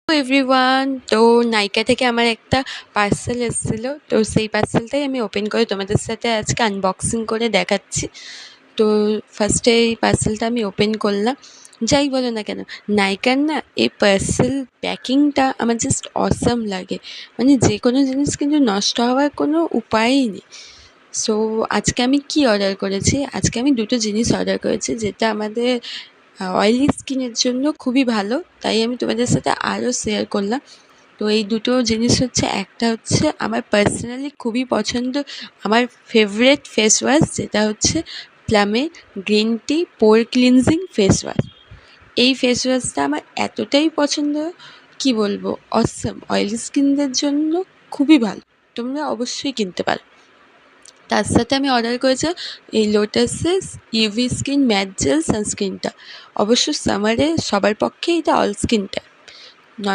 Everyone, তো নাইকা থেকে আমার একটা পার্সেল এসেছিলো। তো সেই পার্সেলটাই আমি ওপেন করে তোমাদের সাথে আজকে আনবক্সিং করে দেখাচ্ছি। তো ফার্স্টে এই পার্সেলটা আমি ওপেন করলাম। যাই বলো না কেন, নাইকার না এই পার্সেল প্যাকিংটা আমার জাস্ট অসাম লাগে। মানে যে কোনো জিনিস কিন্তু নষ্ট হওয়ার কোনো উপায়ই নেই। সো আজকে আমি কি অর্ডার করেছি, আজকে আমি দুটো জিনিস অর্ডার করেছি যেটা আমাদের অয়েলি স্কিনের জন্য খুবই ভালো, তাই আমি তোমাদের সাথে আরও শেয়ার করলাম। তো এই দুটো জিনিস হচ্ছে, একটা হচ্ছে আমার পার্সোনালি খুবই পছন্দ, আমার ফেভারিট ফেস ওয়াশ, যেটা হচ্ছে প্লামের green tea pore cleansing face wash. এই ফেস ওয়াশটা আমার এতটাই পছন্দ, কি বলবো, অসম, অয়েলি স্কিনদের জন্য খুবই ভালো, তোমরা অবশ্যই কিনতে পারো। তার সাথে আমি অর্ডার করেছি এই লোটাসের ইউভি স্কিন ম্যাট জেল সানস্ক্রিনটা। অবশ্য সামারে সবার পক্ষে এটা অল স্কিন টাইপ,